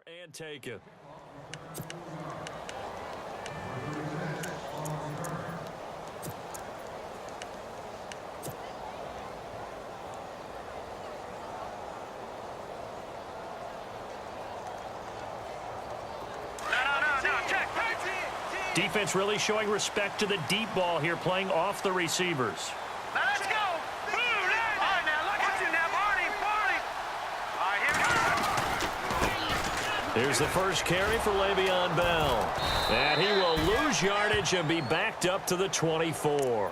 And take it. Defense really showing respect to the deep ball here, playing off the receivers. Let's go. All right, now look at you now, Barney. All right, here we go. Here's the first carry for Le'Veon Bell. And he will lose yardage and be backed up to the 24.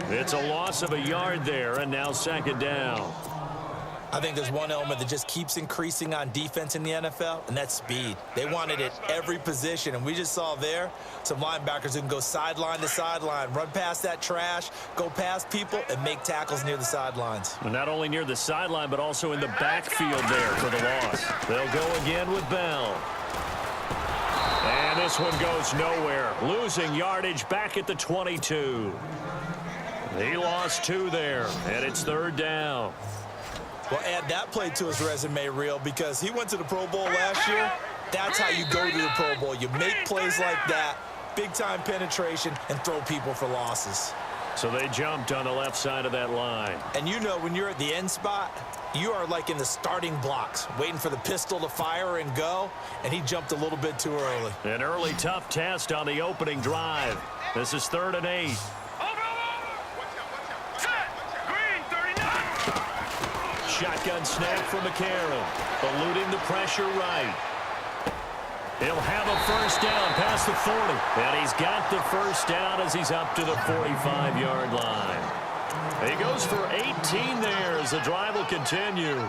It's a loss of a yard there, and now second down. I think there's one element that just keeps increasing on defense in the NFL, and that's speed. They want it at every position, and we just saw there some linebackers who can go sideline to sideline, run past that trash, go past people, and make tackles near the sidelines. And not only near the sideline, but also in the backfield there for the loss. They'll go again with Bell. And this one goes nowhere. Losing yardage back at the 22. He lost 2 there, and it's third down. Well, add that play to his resume reel because he went to the Pro Bowl last year. That's how you go to the Pro Bowl. You make plays like that, big-time penetration, and throw people for losses. So they jumped on the left side of that line. And you know when you're at the end spot, you are like in the starting blocks, waiting for the pistol to fire and go, and he jumped a little bit too early. An early tough test on the opening drive. This is 3rd and 8. Shotgun snap from McCarron, eluding the pressure right. He'll have a first down past the 40. And he's got the first down as he's up to the 45-yard line. He goes for 18 there as the drive will continue.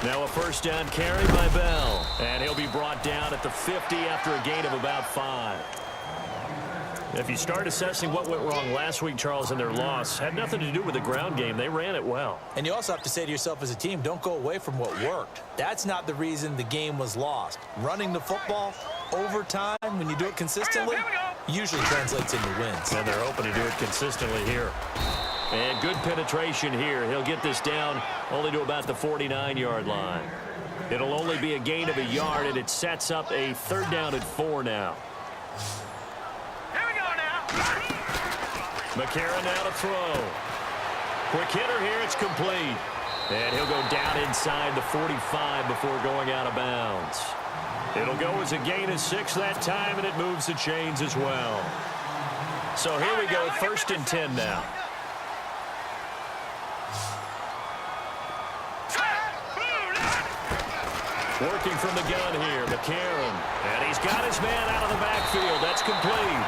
Now a first down carry by Bell. And he'll be brought down at the 50 after a gain of about 5. If you start assessing what went wrong last week, Charles, in their loss, had nothing to do with the ground game. They ran it well. And you also have to say to yourself as a team, don't go away from what worked. That's not the reason the game was lost. Running the football over time, when you do it consistently, usually translates into wins. And they're hoping to do it consistently here. And good penetration here. He'll get this down only to about the 49-yard line. It'll only be a gain of a yard, and it sets up a 3rd down and 4 now. Here we go now. McCarron now to throw. Quick hitter here. It's complete. And he'll go down inside the 45 before going out of bounds. It'll go as a gain of 6 that time, and it moves the chains as well. So here we go, 1st and 10 now. Working from the gun here, McCarron. And he's got his man out of the backfield. That's complete.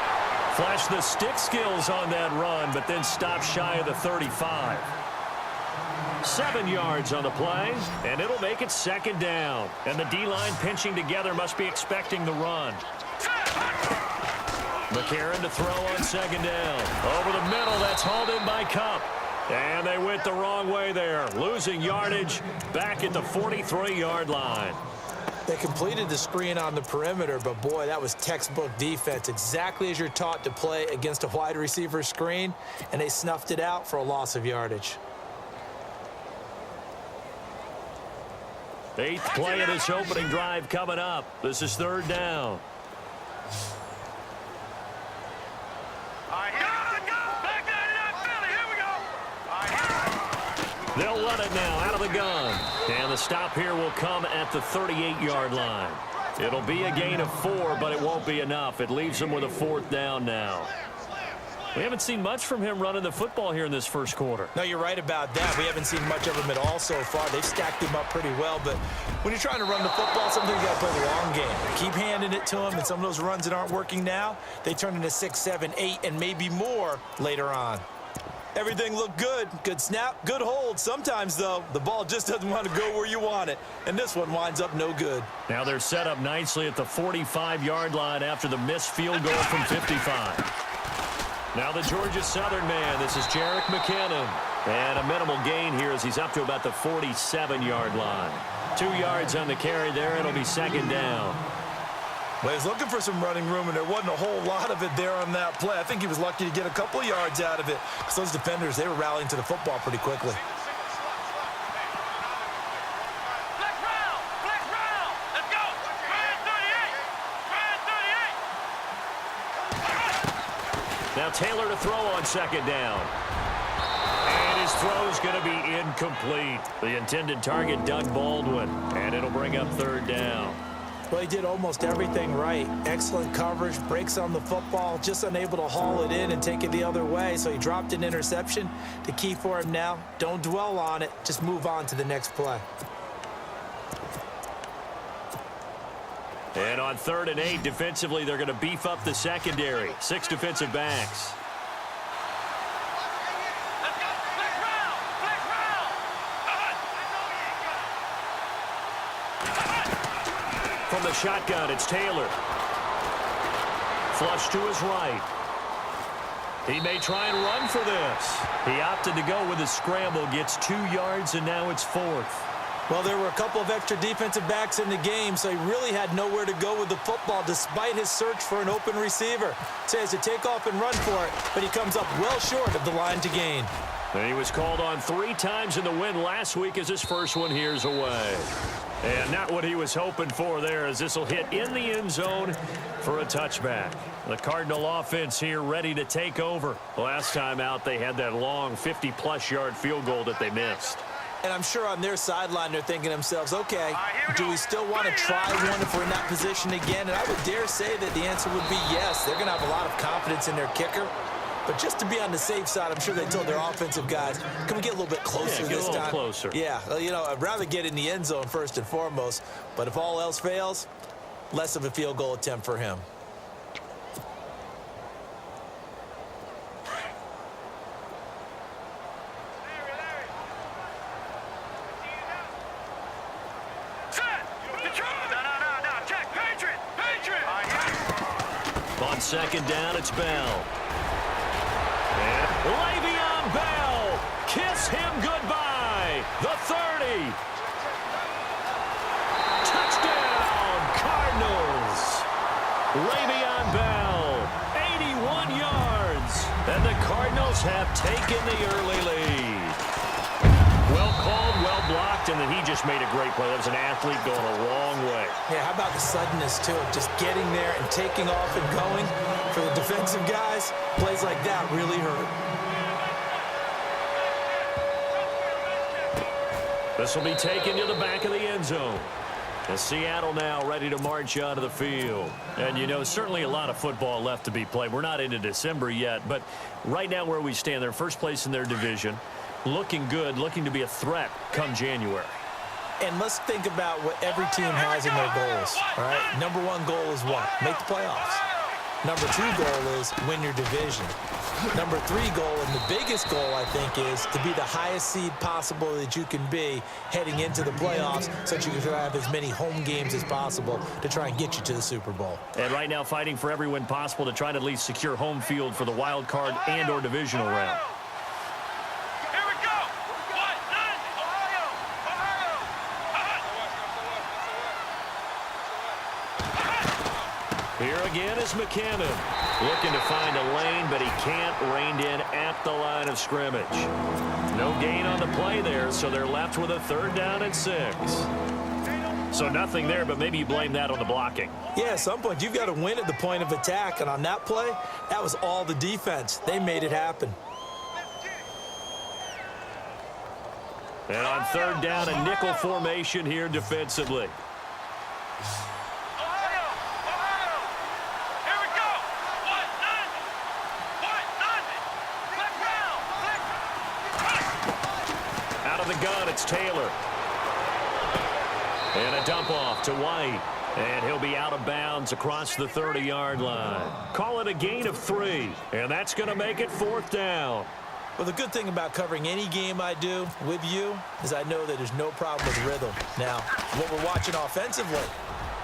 Flashed the stick skills on that run, but then stopped shy of the 35. 7 yards on the play, and it'll make it 2nd down. And the D-line pinching together must be expecting the run. McCarron to throw on 2nd down. Over the middle, that's hauled in by Cup. And they went the wrong way there, losing yardage back at the 43-yard line. They completed the screen on the perimeter, but boy, that was textbook defense, exactly as you're taught to play against a wide receiver screen, and they snuffed it out for a loss of yardage. 8th play of this opening drive coming up. This is 3rd down. They'll run it now out of the gun. And the stop here will come at the 38-yard line. It'll be a gain of 4, but it won't be enough. It leaves them with a 4th down now. We haven't seen much from him running the football here in this first quarter. No, you're right about that. We haven't seen much of him at all so far. They've stacked him up pretty well, but when you're trying to run the football, sometimes you got to play the long game. Keep handing it to him, and some of those runs that aren't working now, they turn into 6, 7, 8, and maybe more later on. Everything looked good. Good snap, good hold. Sometimes, though, the ball just doesn't want to go where you want it, and this one winds up no good. Now they're set up nicely at the 45-yard line after the missed field goal from 55. Now the Georgia Southern man. This is Jerick McKinnon. And a minimal gain here as he's up to about the 47-yard line. 2 yards on the carry there. It'll be second down. Well, he's looking for some running room, and there wasn't a whole lot of it there on that play. I think he was lucky to get a couple of yards out of it because those defenders, they were rallying to the football pretty quickly. Let's go. Now Taylor to throw on second down. And his throw's going to be incomplete. The intended target, Doug Baldwin. And it'll bring up third down. Well, he did almost everything right. Excellent coverage, breaks on the football, just unable to haul it in and take it the other way. So he dropped an interception. The key for him now, don't dwell on it. Just move on to the next play. And on 3rd and 8, defensively, they're going to beef up the secondary. 6 defensive backs. From the shotgun, it's Taylor. Flush to his right. He may try and run for this. He opted to go with a scramble, gets 2 yards, and now it's 4th. Well, there were a couple of extra defensive backs in the game, so he really had nowhere to go with the football despite his search for an open receiver. So he has to take off and run for it, but he comes up well short of the line to gain. And he was called on 3 times in the win last week as his first one here's away. And not what he was hoping for there as this will hit in the end zone for a touchback. The Cardinal offense here ready to take over. Last time out, they had that long 50-plus yard field goal that they missed. And I'm sure on their sideline they're thinking to themselves, okay, do we still want to try one if we're in that position again? And I would dare say that the answer would be yes. They're going to have a lot of confidence in their kicker. But just to be on the safe side, I'm sure they told their offensive guys, can we get a little bit closer this time? Closer. Yeah, well, you know, I'd rather get in the end zone first and foremost. But if all else fails, less of a field goal attempt for him. On second down, it's Bell. And Le'Veon Bell, kiss him goodbye. The 30. Touchdown, Cardinals. Le'Veon Bell, 81 yards. And the Cardinals have taken the early lead. Well called, well blocked, and then he just made a great play. That was an athlete going a long way. Yeah, how about the suddenness to it? Just getting there and taking off and going. For the defensive guys, plays like that really hurt. This will be taken to the back of the end zone. And Seattle now ready to march out of the field. And, you know, certainly a lot of football left to be played. We're not into December yet, but right now where we stand, they're first place in their division. Looking good, looking to be a threat come January. And let's think about what every team has in their goals, all right? Number 1 goal is what? Make the playoffs. Number 2 goal is win your division. Number 3 goal, and the biggest goal, I think, is to be the highest seed possible that you can be heading into the playoffs so that you can have as many home games as possible to try and get you to the Super Bowl. And right now fighting for every win possible to try to at least secure home field for the wild card and or divisional round. Here again is McKinnon. Looking to find a lane, but he can't. Reined in at the line of scrimmage. No gain on the play there, so they're left with a 3rd down and 6. So nothing there, but maybe you blame that on the blocking. Yeah, at some point you've got to win at the point of attack, and on that play, that was all the defense. They made it happen. And on 3rd down, a nickel formation here defensively. It's Taylor. And a dump off to White. And he'll be out of bounds across the 30-yard line. Call it a gain of 3. And that's going to make it 4th down. Well, the good thing about covering any game I do with you is I know that there's no problem with rhythm. Now, what we're watching offensively,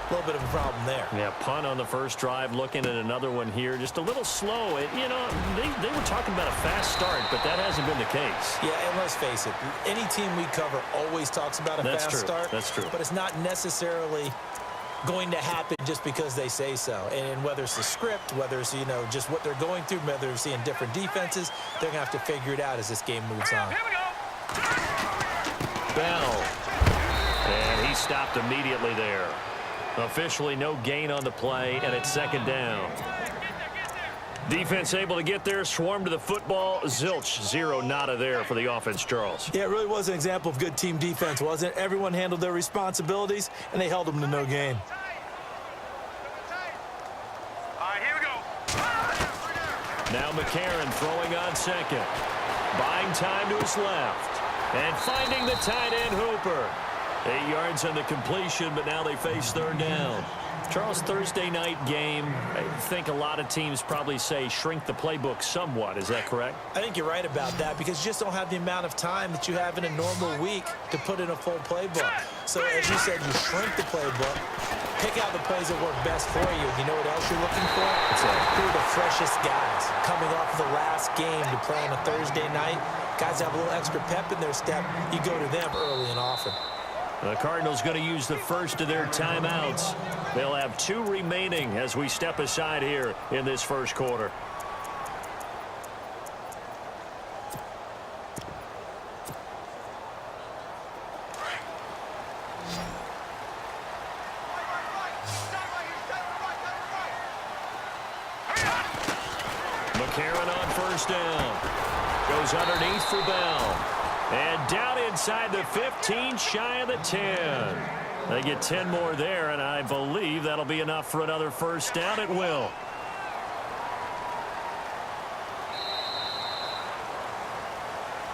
A little bit of a problem there. Yeah, punt on the first drive, looking at another one here. Just a little slow. You know, they were talking about a fast start, but that hasn't been the case. Yeah, and let's face it, any team we cover always talks about a fast start. That's true. But it's not necessarily going to happen just because they say so. And whether it's the script, whether it's, you know, just what they're going through, whether they're seeing different defenses, they're going to have to figure it out as this game moves on. Here we go. Bell. And he stopped immediately there. Officially no gain on the play, and it's second down. Defense able to get there, swarm to the football. Zilch, zero, nada there for the offense, Charles. Yeah, it really was an example of good team defense, wasn't it? Everyone handled their responsibilities, and they held them to no gain. All right, here we go. Now McCarron throwing on second. Buying time to his left. And finding the tight end, Hooper. 8 yards on the completion, but now they face third down. Charles, Thursday night game, I think a lot of teams probably say shrink the playbook somewhat. Is that correct? I think you're right about that because you just don't have the amount of time that you have in a normal week to put in a full playbook. So as you said, you shrink the playbook, pick out the plays that work best for you. You know what else you're looking for? Who are the freshest guys coming off of the last game to play on a Thursday night? Guys have a little extra pep in their step. You go to them early and often. The Cardinals going to use the first of their timeouts. They'll have 2 remaining as we step aside here in this first quarter. McCarron on first down. Goes underneath for Bell. And down inside the 15, shy of the 10. They get 10 more there, and I believe that'll be enough for another first down. It will.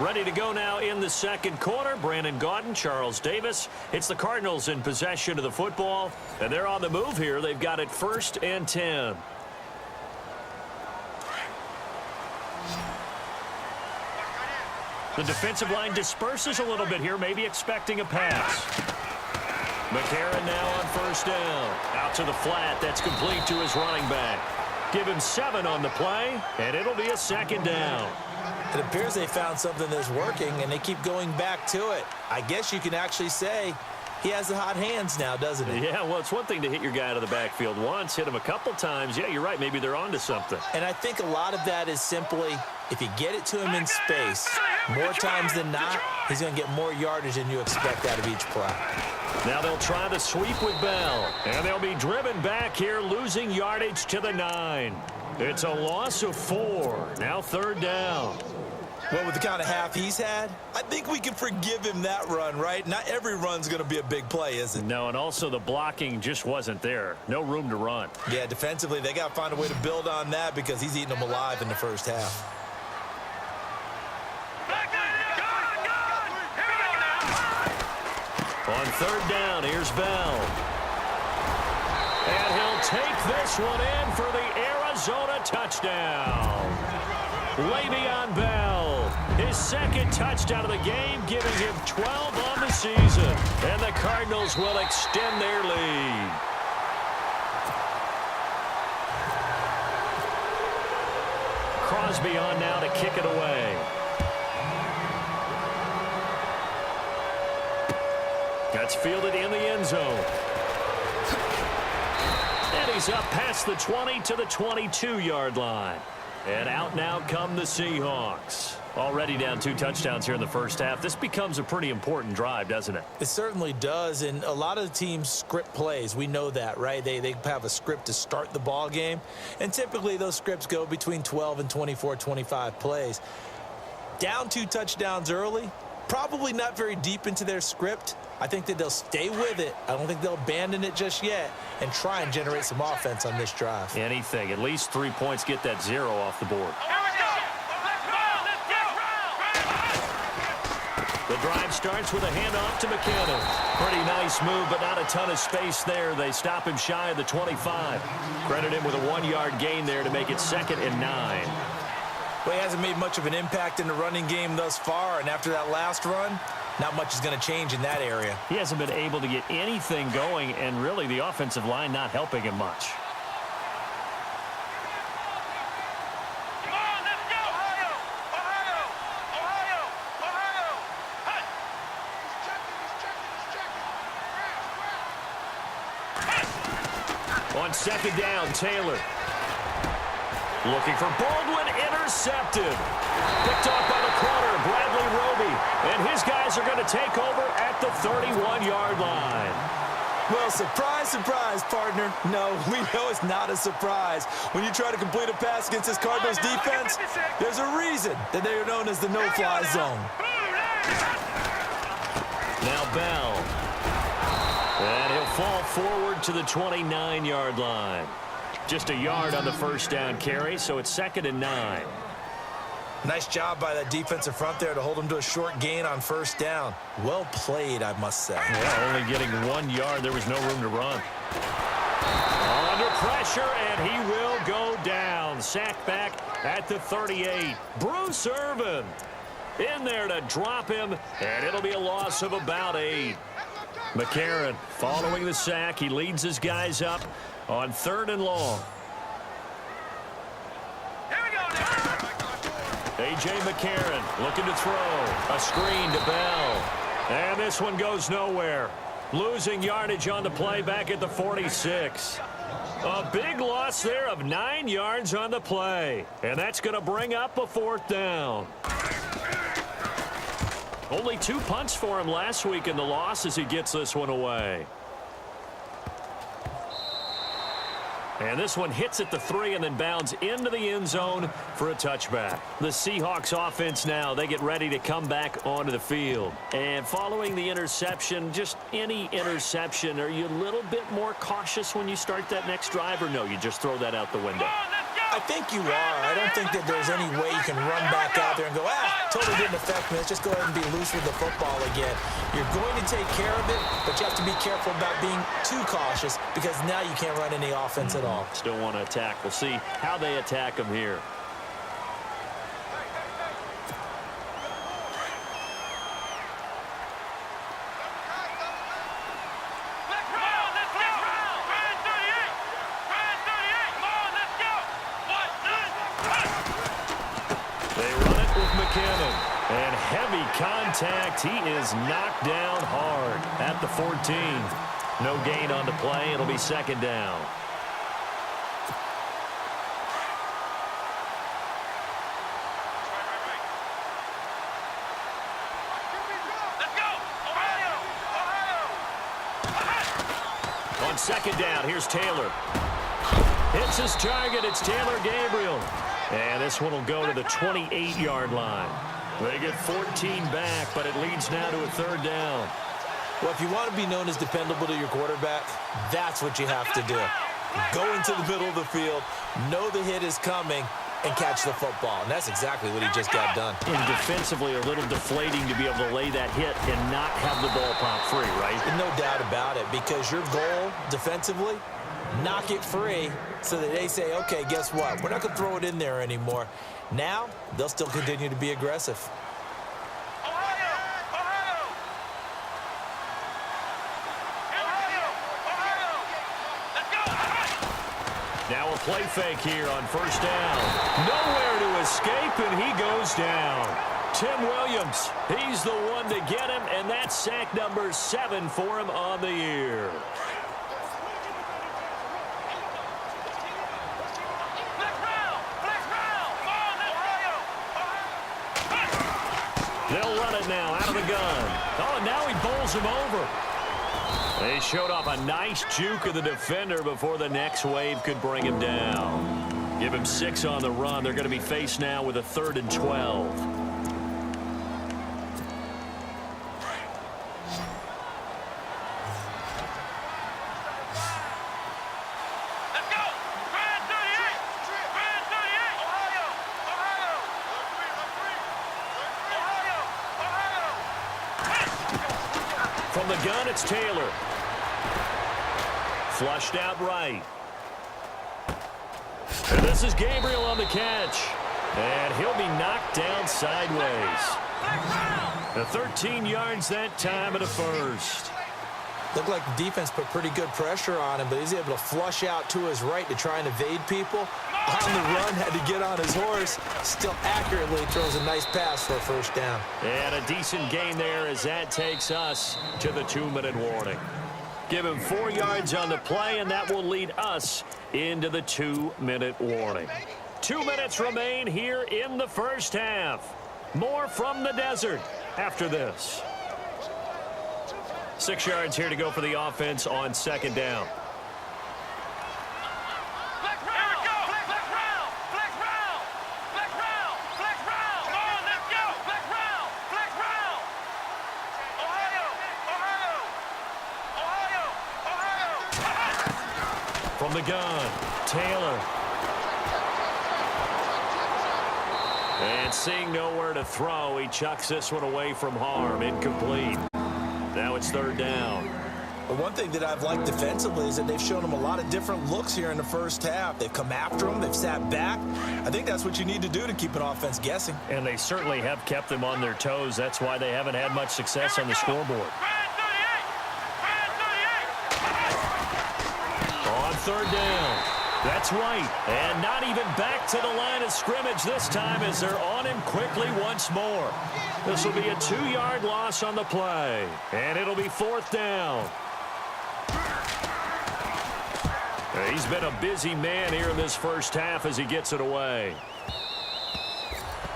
Ready to go now in the second quarter. Brandon Gaudin, Charles Davis. It's the Cardinals in possession of the football, and they're on the move here. They've got it 1st and 10. The defensive line disperses a little bit here, maybe expecting a pass. McCarron now on first down. Out to the flat. That's complete to his running back. Give him 7 on the play, and it'll be a second down. It appears they found something that's working, and they keep going back to it. I guess you can actually say he has the hot hands now, doesn't he? Yeah, well, it's one thing to hit your guy out of the backfield once, hit him a couple times. Yeah, you're right. Maybe they're onto something. And I think a lot of that is simply if you get it to him in space, more times than not, he's going to get more yardage than you expect out of each play. Now they'll try the sweep with Bell, and they'll be driven back here, losing yardage to the 9. It's a loss of 4. Now third down. Well, with the kind of half he's had, I think we can forgive him that run, right? Not every run's going to be a big play, is it? No, and also the blocking just wasn't there. No room to run. Yeah, defensively, they got to find a way to build on that because he's eating them alive in the first half. On third down, here's Bell. And he'll take this one in for the Arizona touchdown. Le'Veon Bell, his second touchdown of the game, giving him 12 on the season. And the Cardinals will extend their lead. Crosby on now to kick it away. That's fielded in the end zone. And he's up past the 20 to the 22-yard line. And out now come the Seahawks. Already down 2 touchdowns here in the first half. This becomes a pretty important drive, doesn't it? It certainly does, and a lot of the teams script plays. We know that, right? They have a script to start the ball game, and typically those scripts go between 12 and 24, 25 plays. Down 2 touchdowns early, probably not very deep into their script. I think that they'll stay with it. I don't think they'll abandon it just yet and try and generate some offense on this drive. Anything. At least 3 points, get that 0 off the board. The drive starts with a handoff to McCarron. Pretty nice move, but not a ton of space there. They stop him shy of the 25. Credit him with a 1-yard gain there to make it 2nd and 9. Well, he hasn't made much of an impact in the running game thus far, and after that last run, not much is going to change in that area. He hasn't been able to get anything going, and really the offensive line not helping him much. Come on, let's go! Ohio! Ohio! Ohio! Ohio! Hey! On second down, Taylor. Looking for Baldwin, intercepted. Picked off by the corner, Bradley Roby. And his guys are going to take over at the 31-yard line. Well, surprise, surprise, partner. No, we know it's not a surprise. When you try to complete a pass against this Cardinals defense, there's a reason that they are known as the no-fly zone. Now Bell. And he'll fall forward to the 29-yard line. Just a yard on the first down carry, so it's 2nd and 9. Nice job by that defensive front there to hold him to a short gain on first down. Well played, I must say. Yeah, only getting 1 yard. There was no room to run. Under pressure, and he will go down. Sacked back at the 38. Bruce Irvin in there to drop him, and it'll be a loss of about 8. McCarron following the sack. He leads his guys up on 3rd and long. Here we go now. A.J. McCarron looking to throw. A screen to Bell. And this one goes nowhere. Losing yardage on the play back at the 46. A big loss there of 9 yards on the play. And that's going to bring up a 4th down. Only 2 punts for him last week in the loss as he gets this one away. And this one hits at the 3 and then bounds into the end zone for a touchback. The Seahawks offense now, they get ready to come back onto the field. And following the interception, just any interception, are you a little bit more cautious when you start that next drive, or no, you just throw that out the window? I think you are. I don't think that there's any way you can run back out there and go, totally didn't affect me. Let's just go ahead and be loose with the football again. You're going to take care of it, but you have to be careful about being too cautious because now you can't run any offense at all. Still want to attack. We'll see how they attack him here. And heavy contact. He is knocked down hard at the 14. No gain on the play. It'll be 2nd down. Let's go! Ohio! Ohio! On 2nd down, here's Taylor. Hits his target. It's Taylor Gabriel. And this one will go to the 28-yard line. They get 14 back, but it leads now to a 3rd down. Well, if you want to be known as dependable to your quarterback, that's what you have to do. Go into the middle of the field, know the hit is coming, and catch the football. And that's exactly what he just got done. And defensively, a little deflating to be able to lay that hit and not have the ball pop free, right? No doubt about it, because your goal defensively, knock it free so that they say, okay, guess what? We're not going to throw it in there anymore. Now, they'll still continue to be aggressive. Ohio! Ohio! Ohio! Ohio! Let's go! Now a play fake here on 1st down. Nowhere to escape, and he goes down. Tim Williams, he's the one to get him, and that's sack number 7 for him on the year. They'll run it now out of the gun. Oh, and now he bowls him over. They showed off a nice juke of the defender before the next wave could bring him down. Give him 6 on the run. They're going to be faced now with a 3rd and 12. From the gun, it's Taylor. Flushed out right. And this is Gabriel on the catch. And he'll be knocked down sideways. The 13 yards that time of the first. Looked like the defense put pretty good pressure on him, but he's able to flush out to his right to try and evade people. On the run, had to get on his horse. Still accurately throws a nice pass for a first down. And a decent gain there as that takes us to the 2-minute warning. Give him 4 yards on the play, and that will lead us into the 2-minute warning. 2 minutes remain here in the first half. More from the desert after this. 6 yards here to go for the offense on second down. From the gun, Taylor. And seeing nowhere to throw, he chucks this one away from harm. Incomplete. Now it's third down. But one thing that I've liked defensively is that they've shown him a lot of different looks here in the first half. They've come after him. They've sat back. I think that's what you need to do to keep an offense guessing. And they certainly have kept them on their toes. That's why they haven't had much success on the scoreboard. On third down. That's White. And not even back to the line of scrimmage this time as they're on him quickly once more. This will be a 2-yard loss on the play. And it'll be fourth down. He's been a busy man here in this first half as he gets it away.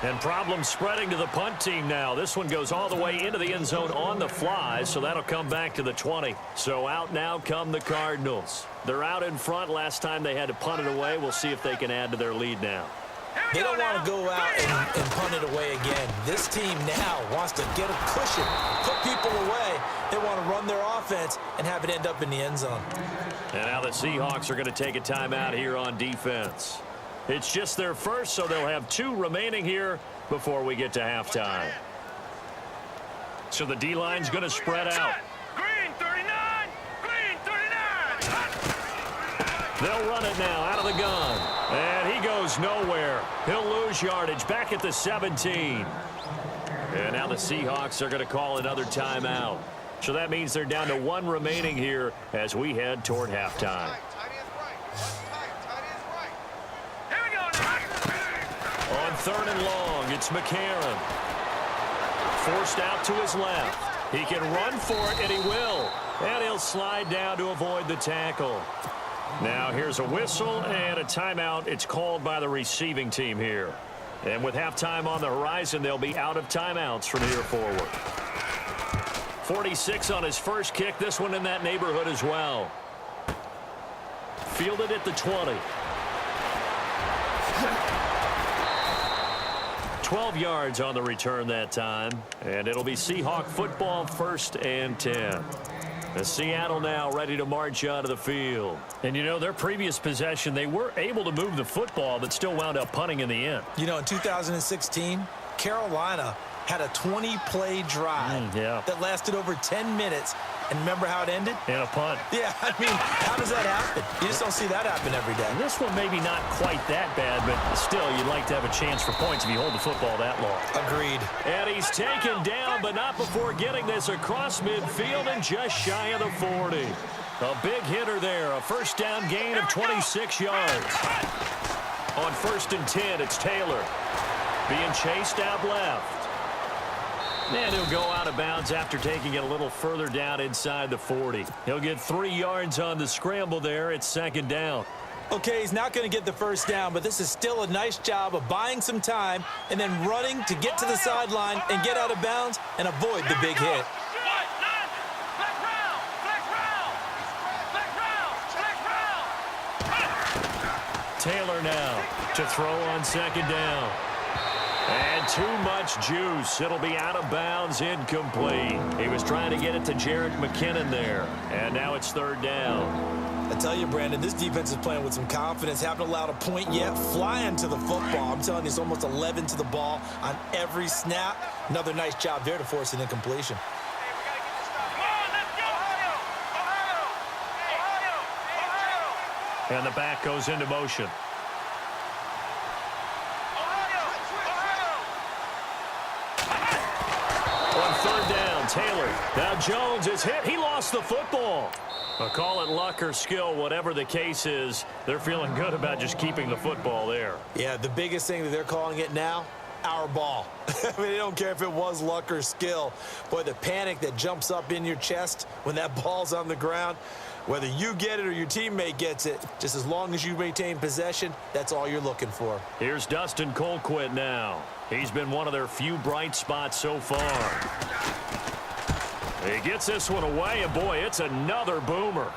And problems spreading to the punt team now. This one goes all the way into the end zone on the fly, so that'll come back to the 20. So out now come the Cardinals. They're out in front. Last time they had to punt it away. We'll see if they can add to their lead now. They don't want to go out and punt it away again. This team now wants to get a cushion, put people away. They want to run their offense and have it end up in the end zone. And now the Seahawks are going to take a timeout here on defense. It's just their first, so they'll have 2 remaining here before we get to halftime. So the D-line's going to spread out. Green 39! Green 39! They'll run it now out of the gun. And he goes nowhere. He'll lose yardage back at the 17. And now the Seahawks are going to call another timeout. So that means they're down to 1 remaining here as we head toward halftime. On third and long, it's McCarron. Forced out to his left. He can run for it, and he will. And he'll slide down to avoid the tackle. Now here's a whistle and a timeout. It's called by the receiving team here. And with halftime on the horizon, they'll be out of timeouts from here forward. 46 on his first kick. This one in that neighborhood as well. Fielded at the 20. 12 yards on the return that time. And it'll be Seahawk football, 1st and 10. The Seattle now ready to march out of the field. And, you know, their previous possession, they were able to move the football, but still wound up punting in the end. You know, in 2016, Carolina had a 20-play drive that lasted over 10 minutes. And remember how it ended? In a punt. Yeah, I mean, how does that happen? You just don't see that happen every day. And this one maybe not quite that bad, but still, you'd like to have a chance for points if you hold the football that long. Agreed. And he's taken down, but not before getting this across midfield and just shy of the 40. A big hitter there, a first down gain of 26 yards. On 1st and 10, it's Taylor being chased out left. And he'll go out of bounds after taking it a little further down inside the 40. He'll get 3 yards on the scramble there. It's 2nd down. Okay, he's not going to get the first down, but this is still a nice job of buying some time and then running to get to the sideline and get out of bounds and avoid the big hit. Taylor now to throw on 2nd down. And too much juice. It'll be out of bounds, incomplete. He was trying to get it to Jarrett McKinnon there. And now it's 3rd down. I tell you, Brandon, this defense is playing with some confidence. Haven't allowed a point yet. Flying to the football. I'm telling you, it's almost 11 to the ball on every snap. Another nice job there to force an incompletion. And the back goes into motion. On third down, Taylor. Now Jones is hit. He lost the football. Call it luck or skill, whatever the case is. They're feeling good about just keeping the football there. Yeah, the biggest thing that they're calling it now, our ball. I mean, they don't care if it was luck or skill. Boy, the panic that jumps up in your chest when that ball's on the ground, whether you get it or your teammate gets it, just as long as you maintain possession, that's all you're looking for. Here's Dustin Colquitt now. He's been one of their few bright spots so far. He gets this one away, and boy, it's another boomer.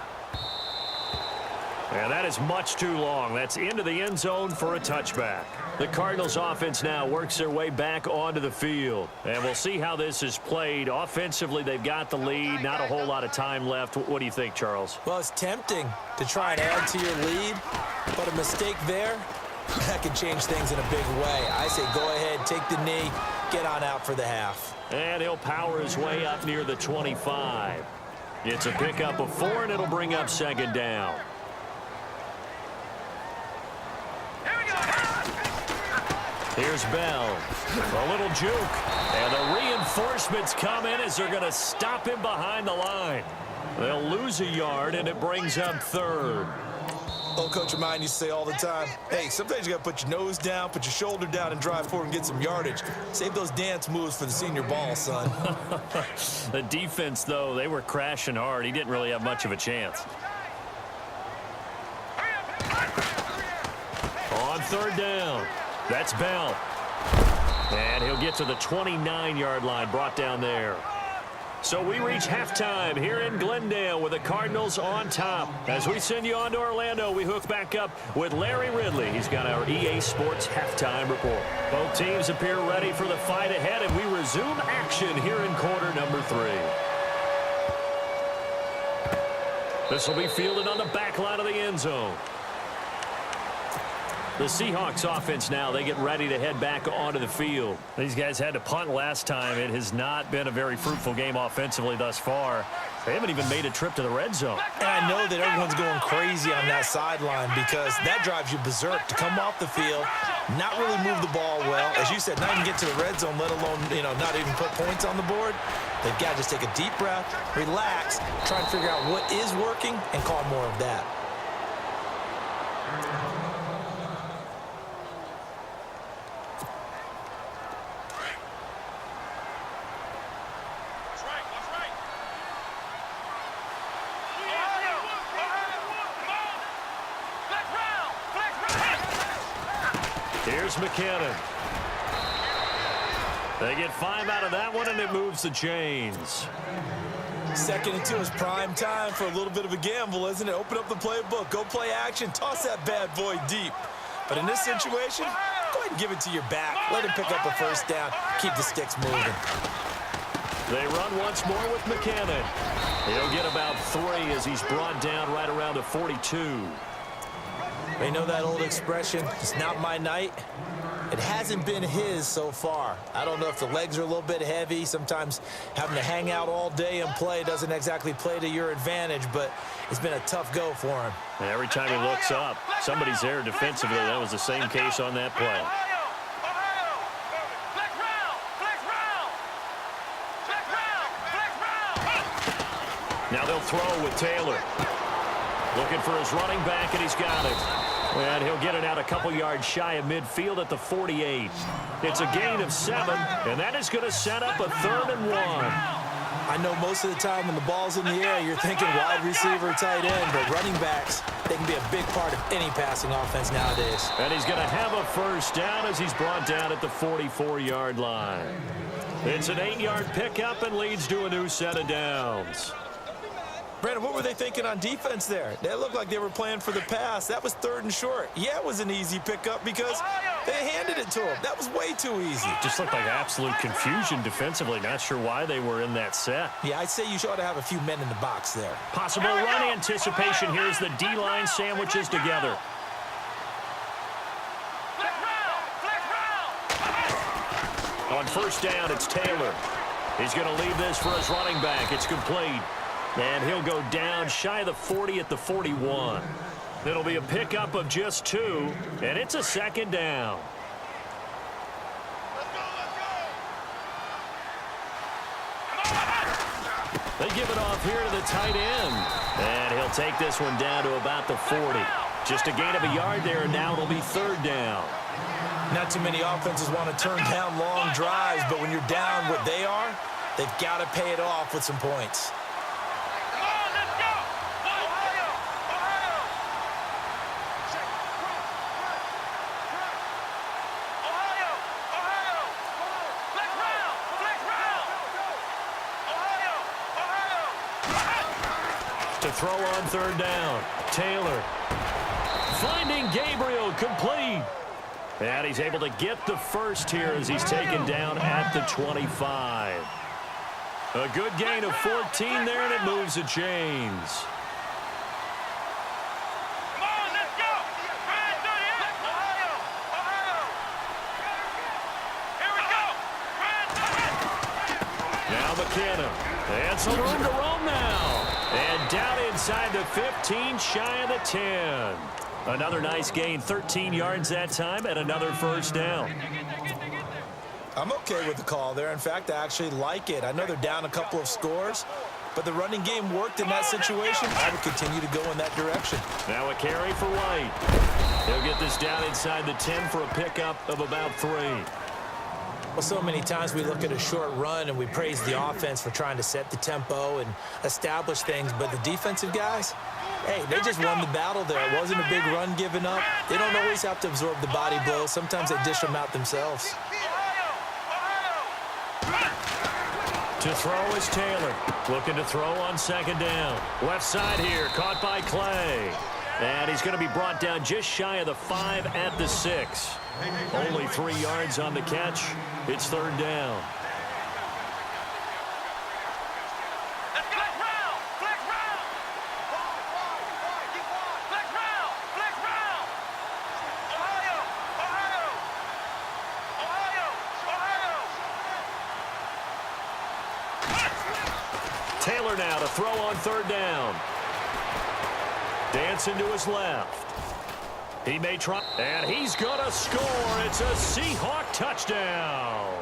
And that is much too long. That's into the end zone for a touchback. The Cardinals offense now works their way back onto the field. And we'll see how this is played. Offensively, they've got the lead. Not a whole lot of time left. What do you think, Charles? Well, it's tempting to try and add to your lead, but a mistake there, that can change things in a big way. I say go ahead, take the knee, get on out for the half. And he'll power his way up near the 25. It's a pickup of 4, and it'll bring up second down. Here's Bell. A little juke. And the reinforcements come in as they're going to stop him behind the line. They'll lose a yard, and it brings up third. Old Coach of mine used to say all the time, hey, sometimes you got to put your nose down, put your shoulder down, and drive forward and get some yardage. Save those dance moves for the senior ball, son. The defense, though, they were crashing hard. He didn't really have much of a chance. On third down, that's Bell. And he'll get to the 29-yard line, brought down there. So we reach halftime here in Glendale with the Cardinals on top. As we send you on to Orlando, we hook back up with Larry Ridley. He's got our EA Sports halftime report. Both teams appear ready for the fight ahead, and we resume action here in quarter number 3. This will be fielded on the back line of the end zone. The Seahawks offense now, they get ready to head back onto the field. These guys had to punt last time. It has not been a very fruitful game offensively thus far. They haven't even made a trip to the red zone. And I know that everyone's going crazy on that sideline because that drives you berserk to come off the field, not really move the ball well. As you said, not even get to the red zone, let alone, not even put points on the board. They've got to just take a deep breath, relax, try and figure out what is working and call more of that. Here's McKinnon. They get 5 out of that one, and it moves the chains. 2nd and 2 is prime time for a little bit of a gamble, isn't it? Open up the playbook, go play action, toss that bad boy deep. But in this situation, go ahead and give it to your back. Let him pick up a first down, keep the sticks moving. They run once more with McKinnon. He'll get about 3 as he's brought down right around the 42. They know that old expression, it's not my night. It hasn't been his so far. I don't know if the legs are a little bit heavy. Sometimes having to hang out all day and play doesn't exactly play to your advantage, but it's been a tough go for him. And every time he looks up, somebody's there defensively. That was the same case on that play. Now they'll throw with Taylor. Looking for his running back, and he's got it. And he'll get it out a couple yards shy of midfield at the 48. It's a gain of 7, and that is going to set up a 3rd and 1. I know most of the time when the ball's in the air, you're thinking wide receiver, tight end, but running backs, they can be a big part of any passing offense nowadays. And he's going to have a first down as he's brought down at the 44-yard line. It's an 8-yard pickup and leads to a new set of downs. Brandon, what were they thinking on defense there? They looked like they were playing for the pass. That was 3rd and short. Yeah, it was an easy pickup because they handed it to him. That was way too easy. Just looked like absolute confusion defensively. Not sure why they were in that set. Yeah, I'd say you ought to have a few men in the box there. Possible run anticipation. Here's the D-line sandwiches together. On first down, it's Taylor. He's going to leave this for his running back. It's complete. And he'll go down shy of the 40 at the 41. It'll be a pickup of just 2, and it's a 2nd down. They give it off here to the tight end. And he'll take this one down to about the 40. Just a gain of a yard there, and now it'll be third down. Not too many offenses want to turn down long drives, but when you're down what they are, they've got to pay it off with some points. Come on, let's go! Ohio! Ohio! Ohio! Ohio! Flex round! Flex round! Ohio! Ohio! To throw on third down, Taylor. Finding Gabriel, complete. And he's able to get the first here as he's taken down at the 25. A good gain of 14 there, and it moves the chains. Come on, let's go! Ryan 38! Ohio! Ohio! Here we go! Ryan 38! Now McKenna. And some room to roam now. And down inside the 15, shy of the 10. Another nice gain, 13 yards that time, and another first down. I'm okay with the call there. In fact, I actually like it. I know they're down a couple of scores, but the running game worked in that situation. I would continue to go in that direction. Now a carry for White. He'll get this down inside the 10 for a pickup of about 3. Well, so many times we look at a short run and we praise the offense for trying to set the tempo and establish things, but the defensive guys, hey, they just won the battle there. It wasn't a big run given up. They don't always have to absorb the body blows. Sometimes they dish them out themselves. To throw is Taylor. Looking to throw on second down. Left side here, caught by Clay. And he's going to be brought down just shy of the 5 at the 6. Only 3 yards on the catch. It's third down. Let's go! Flex round! Flex round! Flex round! Flex round! Ohio! Ohio! Ohio! Ohio! Taylor now to throw on third down. Dancing to his left. He may try, and he's going to score. It's a Seahawk touchdown.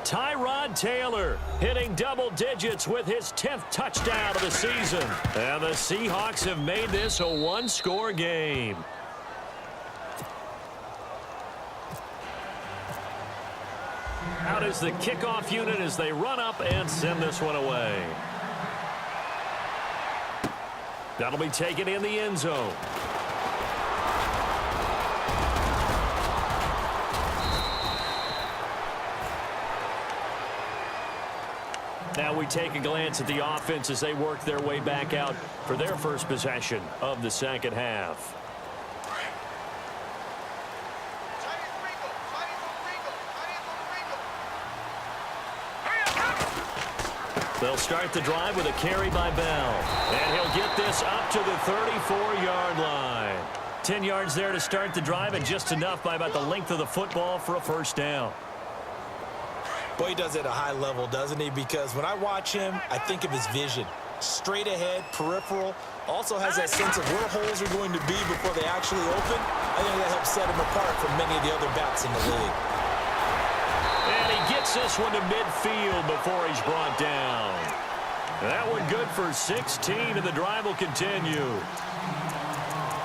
Tyrod Taylor hitting double digits with his 10th touchdown of the season. And the Seahawks have made this a one-score game. Out is the kickoff unit as they run up and send this one away. That'll be taken in the end zone. Now we take a glance at the offense as they work their way back out for their first possession of the second half. They'll start the drive with a carry by Bell. And he'll get this up to the 34-yard line. 10 yards there to start the drive, and just enough by about the length of the football for a first down. Boy, he does it at a high level, doesn't he? Because when I watch him, I think of his vision. Straight ahead, peripheral. Also has that sense of where holes are going to be before they actually open. I think that helps set him apart from many of the other backs in the league. And he gets this one to midfield before he's brought down. That one good for 16, and the drive will continue.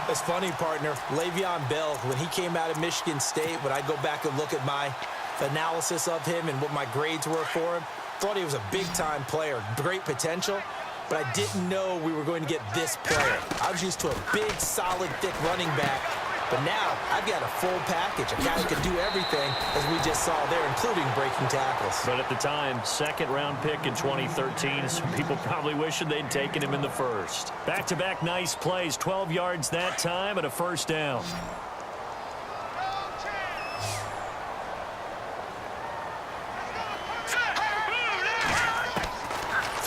It's funny, partner. Le'Veon Bell, when he came out of Michigan State, when I go back and look at my analysis of him and what my grades were for him, thought he was a big-time player, great potential, but I didn't know we were going to get this player. I was used to a big, solid, thick running back, but now I've got a full package, a guy who can do everything, as we just saw there, including breaking tackles. But at the time, second-round pick in 2013, some people probably wishing they'd taken him in the first. Back-to-back nice plays, 12 yards that time, and a first down.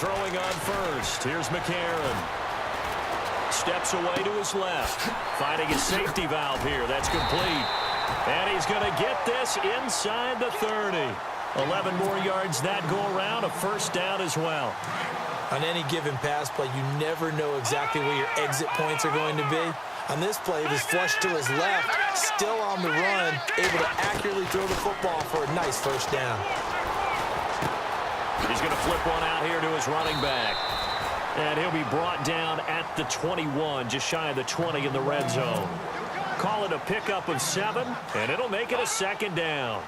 Throwing on first. Here's McCarron. Steps away to his left. Finding his safety valve here. That's complete. And he's going to get this inside the 30. 11 more yards that go around. A first down as well. On any given pass play, you never know exactly where your exit points are going to be. On this play, it was flushed to his left, still on the run, able to accurately throw the football for a nice first down. He's going to flip one out here to his running back. And he'll be brought down at the 21, just shy of the 20 in the red zone. Call it a pickup of 7, and it'll make it a second down.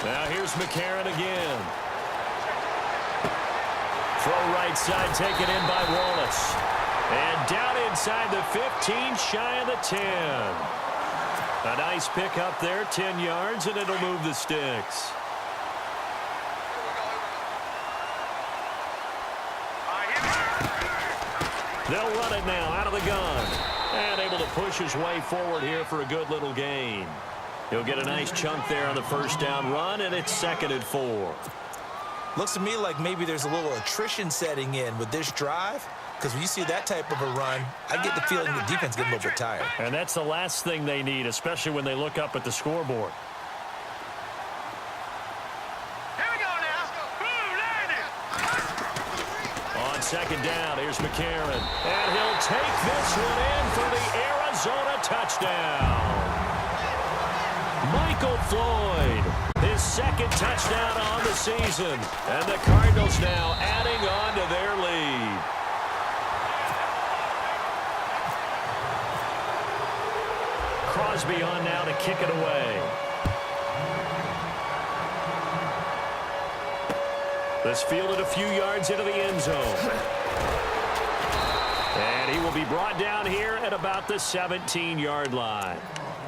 Now here's McCarron again. Throw right side taken in by Wallace. And down inside the 15, shy of the 10. A nice pick up there, 10 yards, and it'll move the sticks. They'll run it now out of the gun. And able to push his way forward here for a good little gain. He'll get a nice chunk there on the first down run, and it's 2nd and 4. Looks to me like maybe there's a little attrition setting in with this drive, because when you see that type of a run, I get the feeling the defense getting a little bit tired. And that's the last thing they need, especially when they look up at the scoreboard. Here we go now. On 2nd down, here's McCarron. And he'll take this one in for the Arizona touchdown. Michael Floyd, his 2nd touchdown on the season. And the Cardinals now adding on to their lead. Crosby on now to kick it away. This fielded a few yards into the end zone. And he will be brought down here at about the 17-yard line.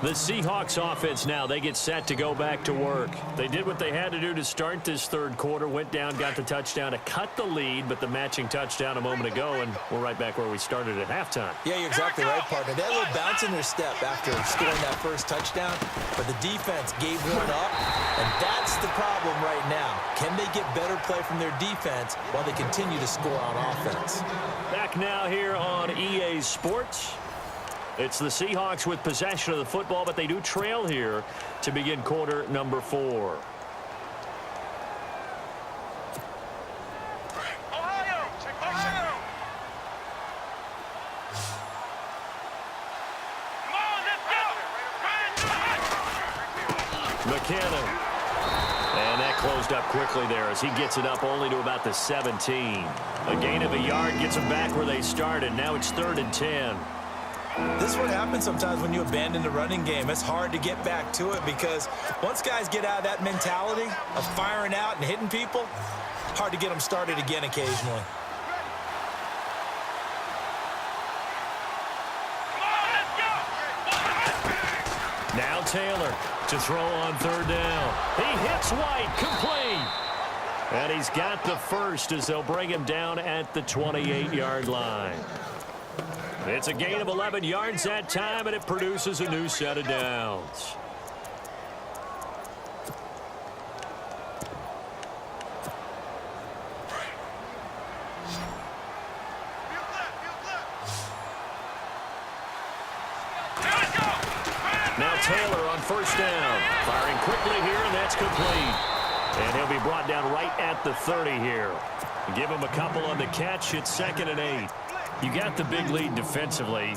The Seahawks offense now, they get set to go back to work. They did what they had to do to start this 3rd quarter, went down, got the touchdown to cut the lead, but the matching touchdown a moment ago, and we're right back where we started at halftime. Yeah, you're exactly right, partner. They had a little bounce in their step after scoring that first touchdown, but the defense gave one up, and that's the problem right now. Can they get better play from their defense while they continue to score on offense? Back now here on EA Sports. It's the Seahawks with possession of the football, but they do trail here to begin quarter number 4. Ohio! Come on, let's go! McKinnon. And that closed up quickly there as he gets it up only to about the 17. A gain of a yard gets them back where they started. Now it's 3rd and 10. This is what happens sometimes when you abandon the running game. It's hard to get back to it because once guys get out of that mentality of firing out and hitting people, hard to get them started again occasionally. Now Taylor to throw on 3rd down. He hits White, complete. And he's got the first as they'll bring him down at the 28-yard line. It's a gain of 11 yards that time, and it produces a new set of downs. Now Taylor on 1st down. Firing quickly here, and that's complete. And he'll be brought down right at the 30 here. Give him a couple on the catch. It's 2nd and 8. You got the big lead defensively,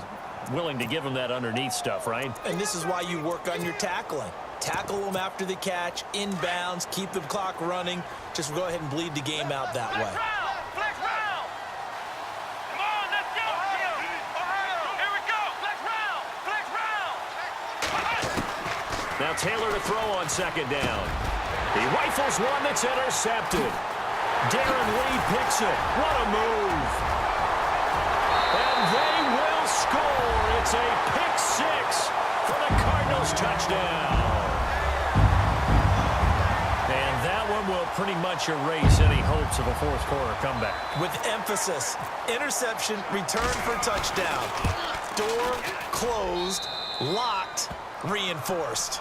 willing to give them that underneath stuff, right? And this is why you work on your tackling. Tackle them after the catch, inbounds, keep the clock running. Just go ahead and bleed the game out that way. Flex round! Come on, let's go! Here we go! Flex round! Flex round! Now Taylor to throw on 2nd down. He rifles one that's intercepted. Darren Lee picks it. What a move. And they will score. It's a pick 6 for the Cardinals touchdown. And that one will pretty much erase any hopes of a 4th quarter comeback. With emphasis, interception, return for touchdown. Door closed, locked, reinforced.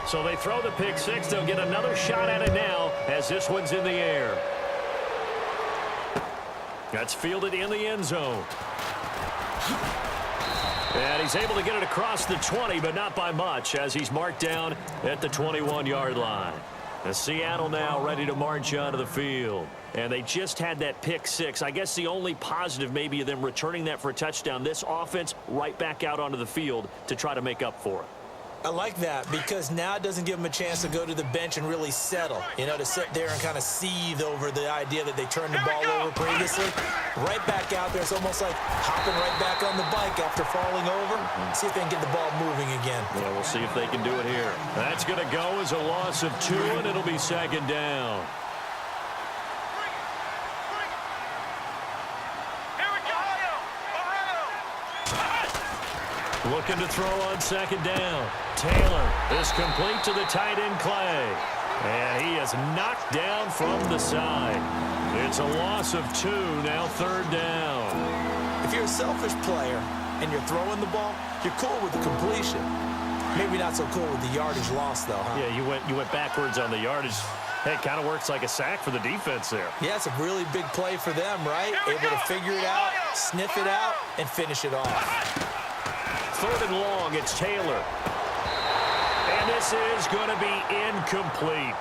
So they throw the pick 6. They'll get another shot at it now as this one's in the air. That's fielded in the end zone. And he's able to get it across the 20, but not by much, as he's marked down at the 21-yard line. And Seattle now ready to march onto the field. And they just had that pick six. I guess the only positive maybe of them returning that for a touchdown. This offense right back out onto the field to try to make up for it. I like that because now it doesn't give them a chance to go to the bench and really settle, to sit there and kind of seethe over the idea that they turned the ball over previously. Right back out there. It's almost like hopping right back on the bike after falling over. See if they can get the ball moving again. Yeah, we'll see if they can do it here. That's going to go as a loss of 2, and it'll be second down. Looking to throw on second down. Taylor is complete to the tight end, Clay. And he is knocked down from the side. It's a loss of 2, now third down. If you're a selfish player and you're throwing the ball, you're cool with the completion. Maybe not so cool with the yardage loss, though, huh? Yeah, you went backwards on the yardage. Hey, it kind of works like a sack for the defense there. Yeah, it's a really big play for them, right? Able to figure it out, sniff it out, and finish it off. Third and long, it's Taylor. And this is going to be incomplete.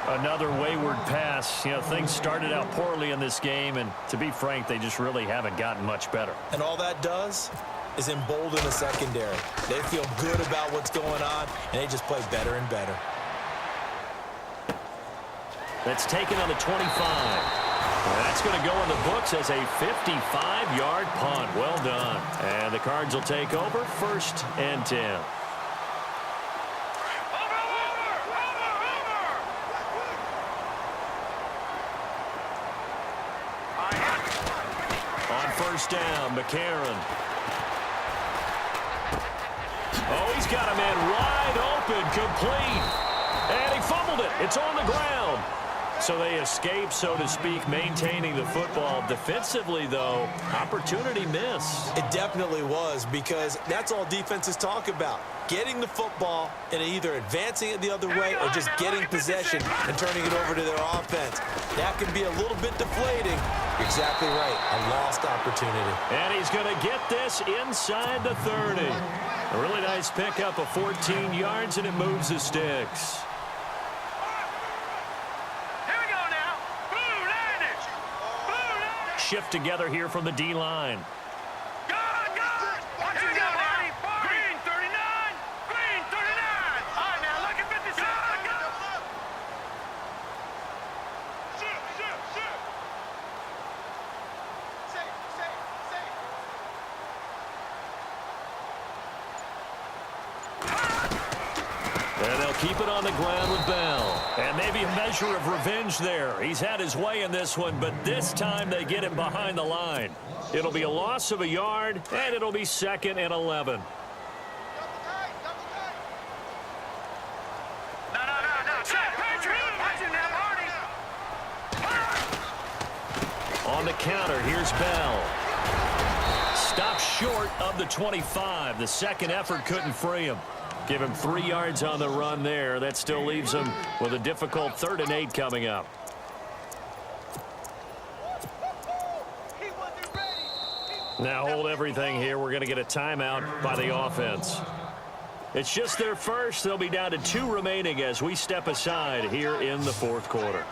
Another wayward pass. Things started out poorly in this game, and to be frank, they just really haven't gotten much better. And all that does is embolden the secondary. They feel good about what's going on, and they just play better and better. That's taken on the 25. That's going to go in the books as a 55-yard punt. Well done. And the Cards will take over, 1st and 10. On 1st down, McCarron. Oh, he's got a man wide open, complete. And he fumbled it. It's on the ground. So they escape, so to speak, maintaining the football. Defensively, though, opportunity miss. It definitely was, because that's all defenses talk about. Getting the football and either advancing it the other way or just getting possession and turning it over to their offense. That can be a little bit deflating. You're exactly right. A lost opportunity. And he's going to get this inside the 30. A really nice pickup of 14 yards, and it moves the sticks. Shift together here from the D-line. Green 39. Green 39. All right, now look at 57. And they'll keep it on the ground with Bell. And maybe a measure of revenge there. He's had his way in this one, but this time they get him behind the line. It'll be a loss of a yard, and it'll be 2nd and 11. On the counter, here's Bell. Stopped short of the 25. The second effort couldn't free him. Give him 3 yards on the run there. That still leaves him with a difficult 3rd and 8 coming up. Now hold everything here. We're going to get a timeout by the offense. It's just their first. They'll be down to 2 remaining as we step aside here in the 4th quarter.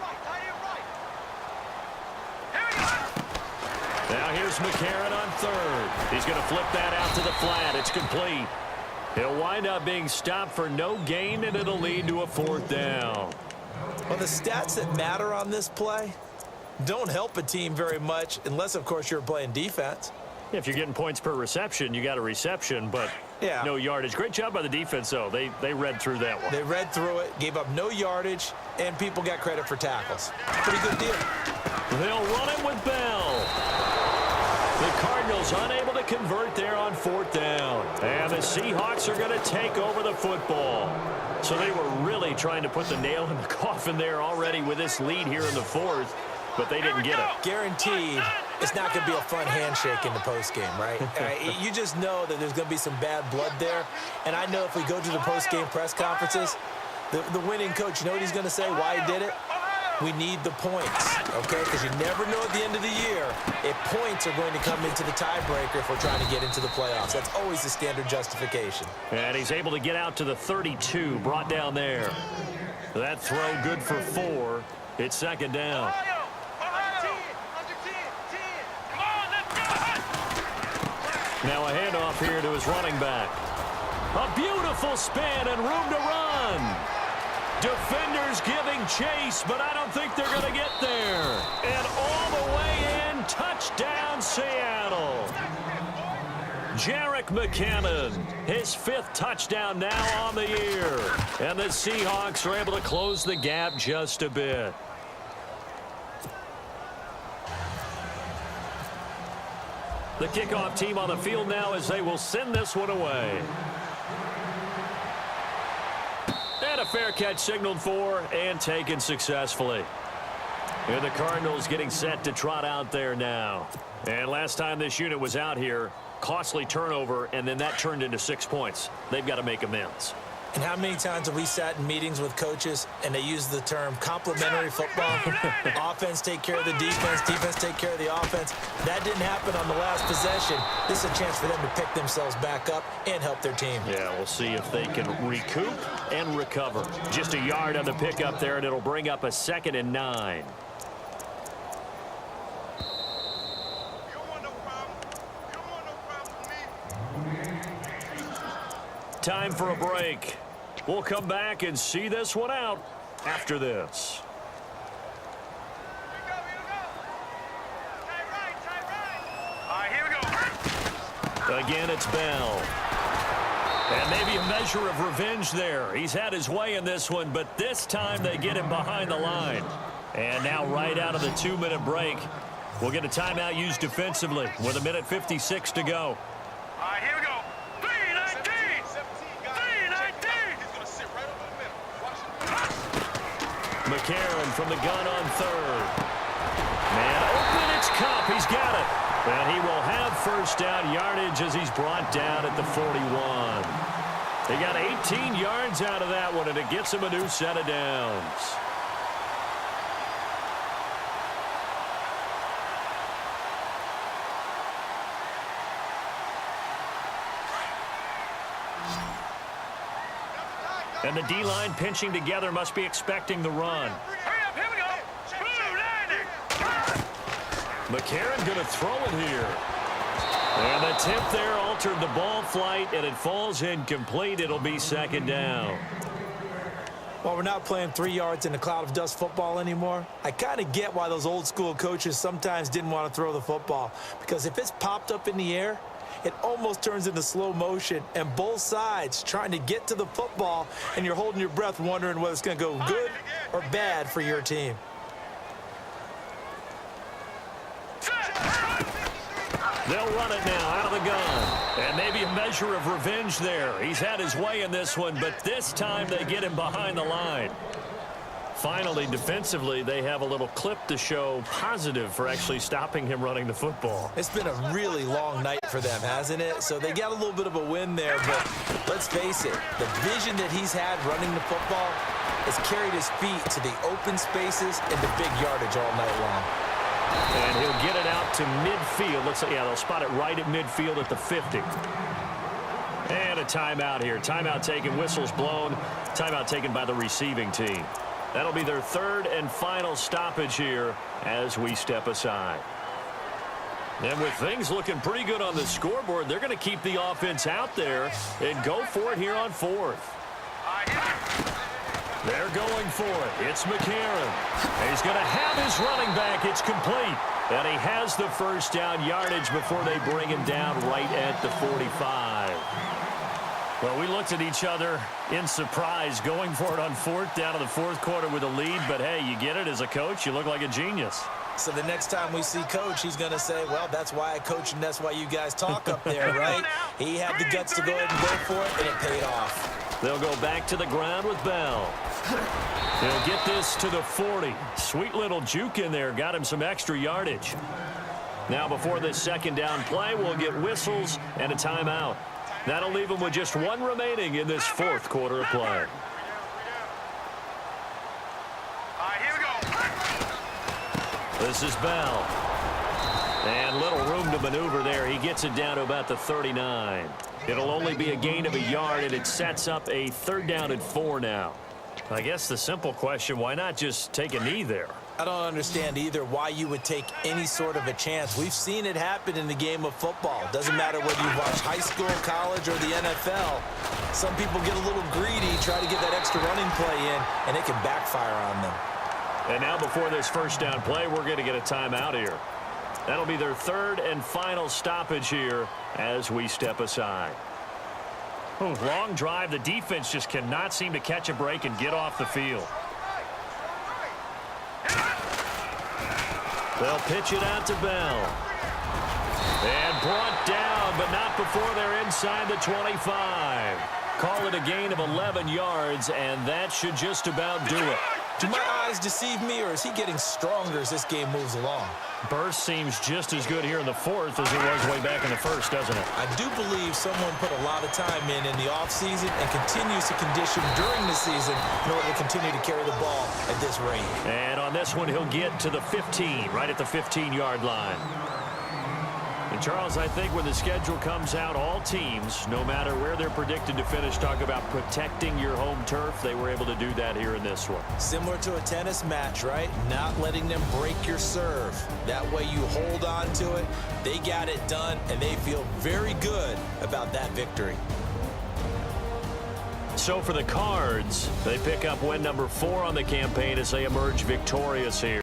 Now here's McCarron on 3rd. He's going to flip that out to the flat. It's complete. He'll wind up being stopped for no gain, and it'll lead to a 4th down. Well, the stats that matter on this play don't help a team very much unless, of course, you're playing defense. If you're getting points per reception, you got a reception, but no yardage. Great job by the defense, though. They read through that one. They read through it, gave up no yardage, and people got credit for tackles. Pretty good deal. They'll run it with Bell. The Cardinals unable to convert there on 4th down. And the Seahawks are going to take over the football. So they were really trying to put the nail in the coffin there already with this lead here in the 4th, but they didn't get it. Guaranteed it's not going to be a fun handshake in the postgame, right? You just know that there's going to be some bad blood there. And I know if we go to the postgame press conferences, the winning coach, you know what he's going to say, why he did it? We need the points, okay? Because you never know at the end of the year if points are going to come into the tiebreaker if we're trying to get into the playoffs. That's always the standard justification. And he's able to get out to the 32, brought down there. That throw good for 4. It's second down. Now a handoff here to his running back. A beautiful spin and room to run. Defenders giving chase, but I don't think they're going to get there. And all the way in, touchdown Seattle. Jerick McKinnon, his 5th touchdown now on the year. And the Seahawks are able to close the gap just a bit. The kickoff team on the field now as they will send this one away. And a fair catch signaled for and taken successfully. And the Cardinals getting set to trot out there now. And last time this unit was out here, costly turnover, and then that turned into 6 points. They've got to make amends. And how many times have we sat in meetings with coaches and they use the term complementary football? Offense take care of the defense, defense take care of the offense. That didn't happen on the last possession. This is a chance for them to pick themselves back up and help their team. Yeah, we'll see if they can recoup and recover. Just a yard on the pickup there, and it'll bring up a 2nd and 9. Time for a break. We'll come back and see this one out after this. Again, it's Bell. And maybe a measure of revenge there. He's had his way in this one, but this time they get him behind the line. And now right out of the 2-minute break, we'll get a timeout used defensively with 1:56 to go. All right, here we go. 3-19. 3-19. McCarron from the gun on 3rd. Man open, it's Cup. He's got it. And he will have 1st down yardage as he's brought down at the 41. They got 18 yards out of that one, and it gets him a new set of downs. And the D-line pinching together must be expecting the run. Hurry up, here we go. 2-90. McCarron going to throw it here. And the tip there altered the ball flight, and it falls incomplete. It'll be 2nd down. While we're not playing 3 yards in a cloud of dust football anymore, I kind of get why those old school coaches sometimes didn't want to throw the football. Because if it's popped up in the air, it almost turns into slow motion, and both sides trying to get to the football, and you're holding your breath wondering whether it's going to go good or bad for your team. They'll run it now out of the gun. And maybe a measure of revenge there. He's had his way in this one, but this time they get him behind the line. Finally, defensively, they have a little clip to show positive for actually stopping him running the football. It's been a really long night for them, hasn't it? So they got a little bit of a win there, but let's face it, the vision that he's had running the football has carried his feet to the open spaces and the big yardage all night long. And he'll get it out to midfield. Looks like, yeah, they'll spot it right at midfield at the 50. And a timeout here. Timeout taken, whistles blown. Timeout taken by the receiving team. That'll be their 3rd and final stoppage here as we step aside. And with things looking pretty good on the scoreboard, they're going to keep the offense out there and go for it here on 4th. They're going for it. It's McCarron. He's going to have his running back. It's complete. And he has the 1st down yardage before they bring him down right at the 45. Well, we looked at each other in surprise going for it on 4th down in the 4th quarter with a lead. But, hey, you get it as a coach. You look like a genius. So the next time we see Coach, he's going to say, well, that's why I coach and that's why you guys talk up there, right? He had the guts to go ahead and go for it, and it paid off. They'll go back to the ground with Bell. He'll get this to the 40. Sweet little juke in there. Got him some extra yardage. Now before this 2nd down play, we'll get whistles and a timeout. That'll leave him with just 1 remaining in this 4th quarter of play. All right, here we go. This is Bell. And little room to maneuver there. He gets it down to about the 39. It'll only be a gain of a yard, and it sets up a 3rd down and 4 now. I guess the simple question, why not just take a knee there? I don't understand either why you would take any sort of a chance. We've seen it happen in the game of football. Doesn't matter whether you watch high school, college, or the NFL. Some people get a little greedy, try to get that extra running play in, and it can backfire on them. And now before this 1st down play, we're going to get a timeout here. That'll be their 3rd and final stoppage here as we step aside. Long drive. The defense just cannot seem to catch a break and get off the field. They'll pitch it out to Bell. And brought down, but not before they're inside the 25. Call it a gain of 11 yards, and that should just about do it. Do my eyes deceive me, or is he getting stronger as this game moves along? Burst seems just as good here in the 4th as it was way back in the 1st, doesn't it? I do believe someone put a lot of time in the offseason and continues to condition during the season in order to continue to carry the ball at this rate. And on this one, he'll get to the 15, right at the 15-yard line. And Charles, I think when the schedule comes out, all teams, no matter where they're predicted to finish, talk about protecting your home turf. They were able to do that here in this one. Similar to a tennis match, right? Not letting them break your serve. That way you hold on to it. They got it done, and they feel very good about that victory. So for the Cards, they pick up win number 4 on the campaign as they emerge victorious here.